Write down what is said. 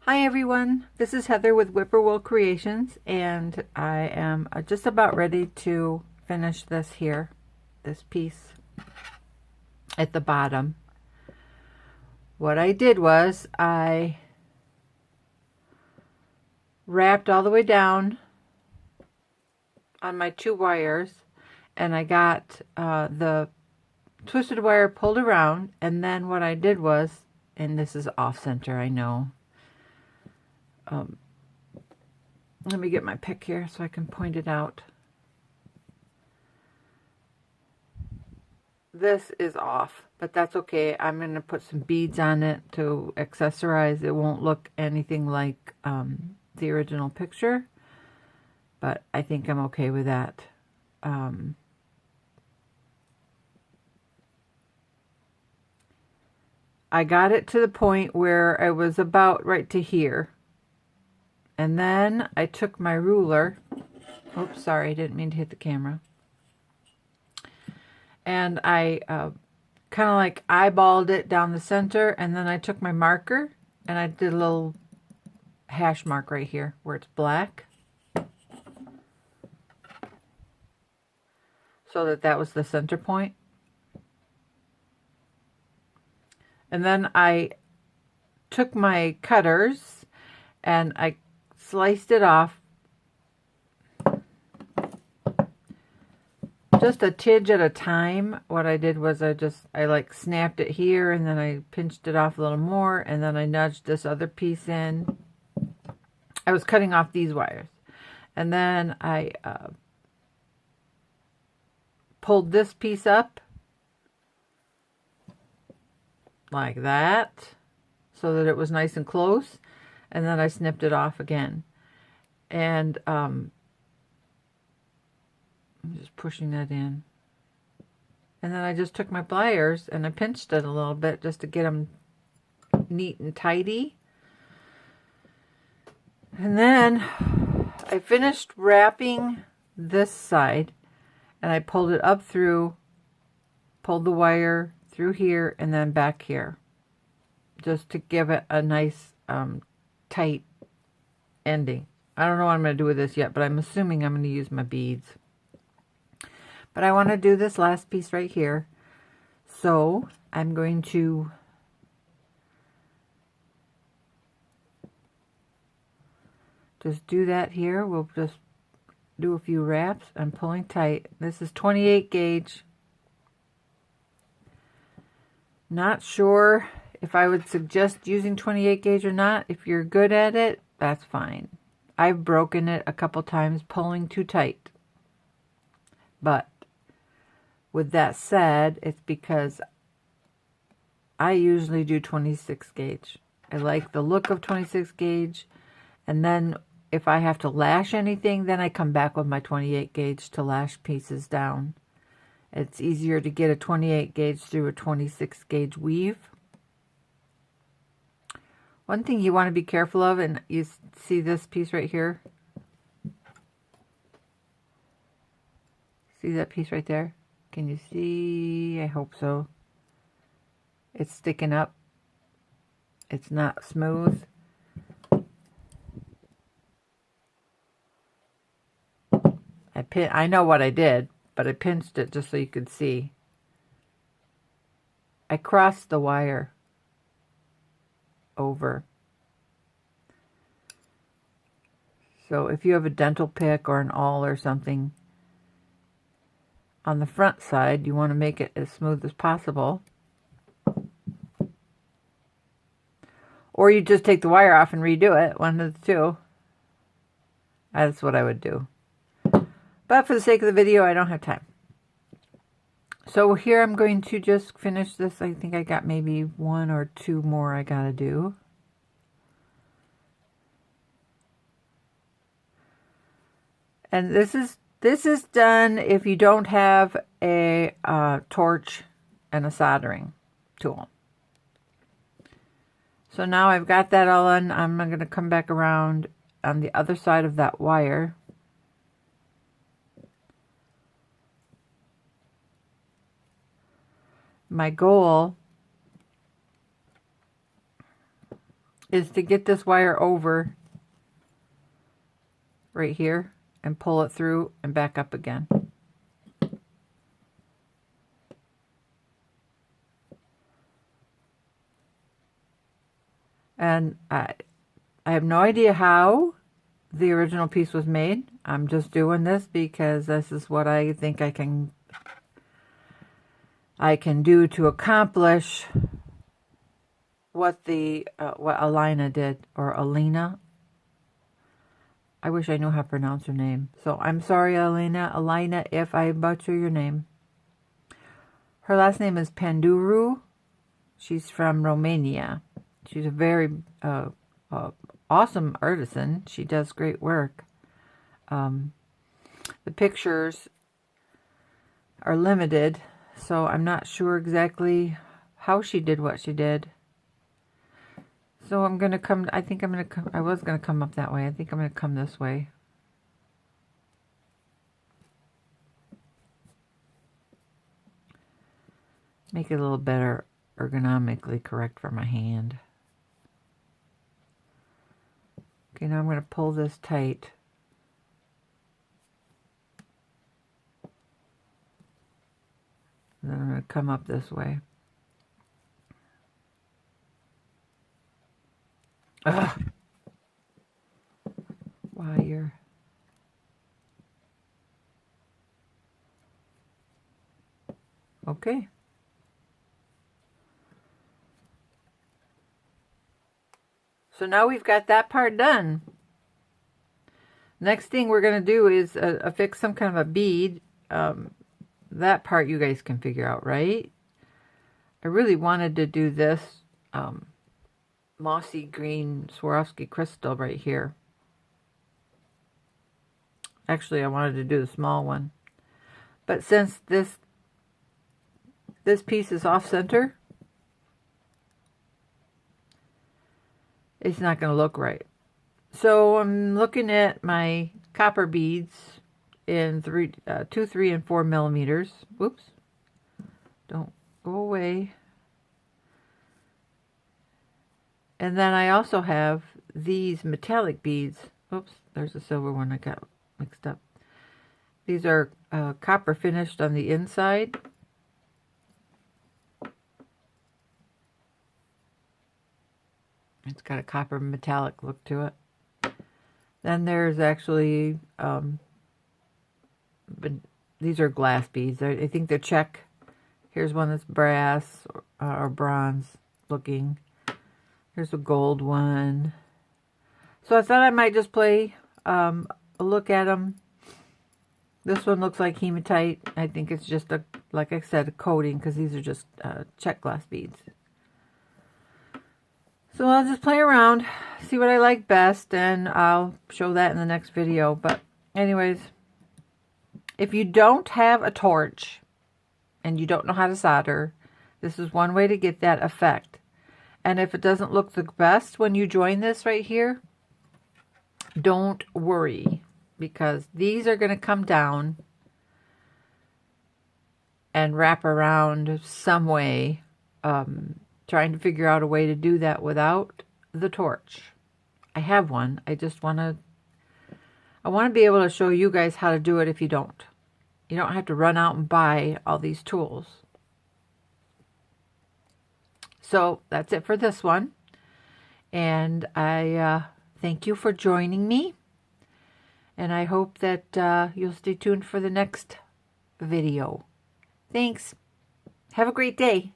Hi everyone, this is Heather with Whippoorwill Creations, and I am just about ready to finish this piece at the bottom. What I did was I wrapped all the way down on my 2 wires, and I got the twisted wire pulled around, and then what I did was, and this is off center, I know. Let me get my pick here so I can point it out. This is off, but that's okay. I'm going to put some beads on it to accessorize. It won't look anything like the original picture, but I think I'm okay with that. I got it to the point where I was about right to here. And then I took my ruler. Oops, sorry, I didn't mean to hit the camera. And I kind of like eyeballed it down the center, and then I took my marker and I did a little hash mark right here where it's black, so that was the center point. And then I took my cutters and I sliced it off just a tidge at a time. What I did was I like snapped it here, and then I pinched it off a little more, and then I nudged this other piece in. I was cutting off these wires, and then I pulled this piece up like that so that it was nice and close, and then I snipped it off again. And I'm just pushing that in. And then I just took my pliers and I pinched it a little bit just to get them neat and tidy. And then I finished wrapping this side, and I pulled it up through, pulled the wire through here and then back here, just to give it a nice tight ending. I don't know what I'm going to do with this yet, but I'm assuming I'm going to use my beads. But I want to do this last piece right here. So I'm going to just do that here. We'll just do a few wraps. I'm pulling tight. This is 28 gauge. Not sure if I would suggest using 28 gauge or not. If you're good at it, that's fine. I've broken it a couple times pulling too tight. But with that said, it's because I usually do 26 gauge. I like the look of 26 gauge. And then if I have to lash anything, then I come back with my 28 gauge to lash pieces down. It's easier to get a 28 gauge through a 26 gauge weave. One thing you want to be careful of, and you see this piece right here? See that piece right there? Can you see? I hope so. It's sticking up. It's not smooth. I know what I did, but I pinched it just so you could see. I crossed the wire over. So if you have a dental pick or an awl or something, on the front side, you want to make it as smooth as possible. Or you just take the wire off and redo it, one of the two. That's what I would do. But for the sake of the video, I don't have time. So here I'm going to just finish this. I think I got maybe 1 or 2 more I gotta do. And this is done if you don't have a torch and a soldering tool. So now I've got that all on. I'm going to come back around on the other side of that wire. My goal is to get this wire over right here and pull it through and back up again. And I have no idea how the original piece was made. I'm just doing this because this is what I think I can do to accomplish what what Alina did, or Alina. I wish I knew how to pronounce her name. So I'm sorry, Alina, if I butcher your name. Her last name is Panduru. She's from Romania. She's a very awesome artisan. She does great work. The pictures are limited, so I'm not sure exactly how she did what she did. So I'm going to come, I think I'm going to come, I was going to come up that way. I think I'm going to come this way. Make it a little better ergonomically correct for my hand. Okay, now I'm going to pull this tight. And then I'm going to come up this way. Ugh. Wire. Okay. So now we've got that part done. Next thing we're going to do is affix some kind of a bead. That part you guys can figure out, right? I really wanted to do this mossy green Swarovski crystal right here. Actually, I wanted to do the small one. But since this piece is off center, it's not going to look right. So I'm looking at my copper beads in 2, 3, and 4 millimeters. Whoops. Don't go away. And then I also have these metallic beads. Oops, there's a silver one I got mixed up. These are copper finished on the inside. It's got a copper metallic look to it. Then there's actually, these are glass beads. I think they're Czech. Here's one that's brass or bronze looking. Here's a gold one. So I thought I might just play a look at them. This one looks like hematite. I think it's just, like I said, a coating, because these are just Czech glass beads. So I'll just play around, see what I like best, and I'll show that in the next video. But anyways, if you don't have a torch and you don't know how to solder, this is one way to get that effect. And if it doesn't look the best when you join this right here, don't worry, because these are going to come down and wrap around some way. Trying to figure out a way to do that without the torch. I have one. I want to be able to show you guys how to do it if you don't. You don't have to run out and buy all these tools. So that's it for this one. And I thank you for joining me. And I hope that you'll stay tuned for the next video. Thanks. Have a great day.